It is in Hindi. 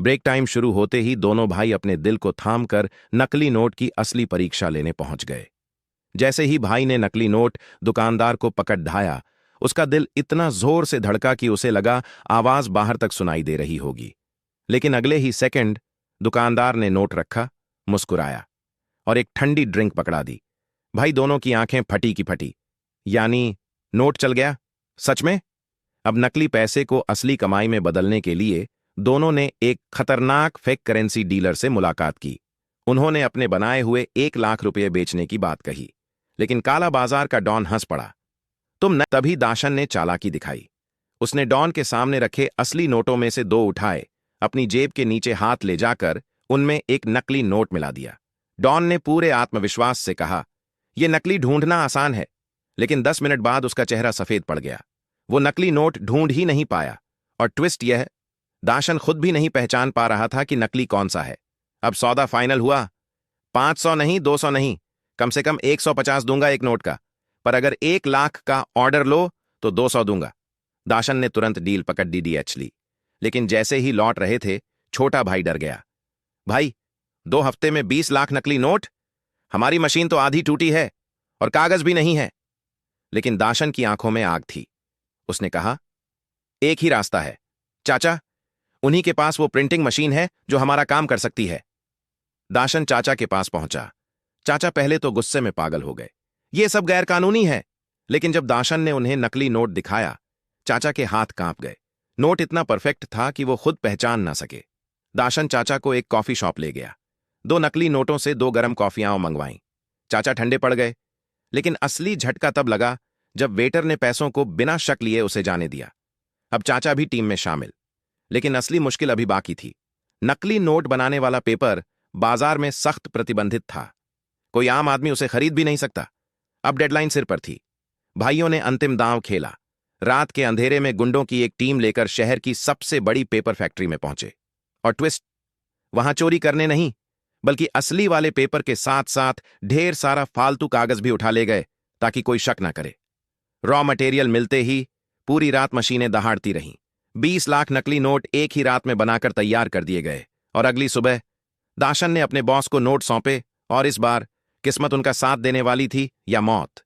ब्रेक टाइम शुरू होते ही दोनों भाई अपने दिल को थामकर नकली नोट की असली परीक्षा लेने पहुंच गए। जैसे ही भाई ने नकली नोट दुकानदार को पकड़ ढाया, उसका दिल इतना जोर से धड़का कि उसे लगा आवाज बाहर तक सुनाई दे रही होगी। लेकिन अगले ही सेकंड दुकानदार ने नोट रखा, मुस्कुराया और एक ठंडी ड्रिंक पकड़ा दी। भाई दोनों की आंखें फटी की फटी। यानी नोट चल गया? सच में? अब नकली पैसे को असली कमाई में बदलने के लिए दोनों ने एक खतरनाक फेक करेंसी डीलर से मुलाकात की। उन्होंने अपने बनाए हुए 1 लाख रुपये बेचने की बात कही, लेकिन काला बाजार का डॉन हंस पड़ा। तुम न। तभी दाशन ने चालाकी दिखाई। उसने डॉन के सामने रखे असली नोटों में से 2 उठाए, अपनी जेब के नीचे हाथ ले जाकर उनमें एक नकली नोट मिला दिया। डॉन ने पूरे आत्मविश्वास से कहा, यह नकली ढूंढना आसान है। लेकिन 10 मिनट बाद उसका चेहरा सफेद पड़ गया। वो नकली नोट ढूंढ ही नहीं पाया। और ट्विस्ट यह, दाशन खुद भी नहीं पहचान पा रहा था कि नकली कौन सा है। अब सौदा फाइनल हुआ। 500 नहीं, 200 नहीं, कम से कम 150 दूंगा एक नोट का। पर अगर 1 लाख का ऑर्डर लो तो 200 दूंगा। दाशन ने तुरंत डील पकड़ डीडीएच ली। लेकिन जैसे ही लौट रहे थे, छोटा भाई डर गया। भाई, 2 हफ्ते में 20 लाख नकली नोट? हमारी मशीन तो आधी टूटी है और कागज भी नहीं है। लेकिन दाशन की आंखों में आग थी। उसने कहा, एक ही रास्ता है चाचा, उन्हीं के पास वो प्रिंटिंग मशीन है जो हमारा काम कर सकती है। दाशन चाचा के पास पहुंचा। चाचा पहले तो गुस्से में पागल हो गए। ये सब गैरकानूनी है। लेकिन जब दाशन ने उन्हें नकली नोट दिखाया, चाचा के हाथ कांप गए। नोट इतना परफेक्ट था कि वो खुद पहचान ना सके। दाशन चाचा को एक कॉफी शॉप ले गया। 2 नकली नोटों से 2 गरम कॉफियां मंगवाईं। चाचा ठंडे पड़ गए। लेकिन असली झटका तब लगा जब वेटर ने पैसों को बिना शक लिए उसे जाने दिया। अब चाचा भी टीम में शामिल। लेकिन असली मुश्किल अभी बाकी थी। नकली नोट बनाने वाला पेपर बाजार में सख्त प्रतिबंधित था। कोई आम आदमी उसे खरीद भी नहीं सकता। अब डेडलाइन सिर पर थी। भाइयों ने अंतिम दांव खेला। रात के अंधेरे में गुंडों की एक टीम लेकर शहर की सबसे बड़ी पेपर फैक्ट्री में पहुंचे। और ट्विस्ट, वहां चोरी करने नहीं, बल्कि असली वाले पेपर के साथ साथ ढेर सारा फालतू कागज भी उठा ले गए, ताकि कोई शक ना करे। रॉ मटेरियल मिलते ही पूरी रात मशीनें दहाड़ती रहीं। 20 लाख नकली नोट एक ही रात में बनाकर तैयार कर दिए गए। और अगली सुबह दाशन ने अपने बॉस को नोट सौंपे। और इस बार किस्मत उनका साथ देने वाली थी या मौत।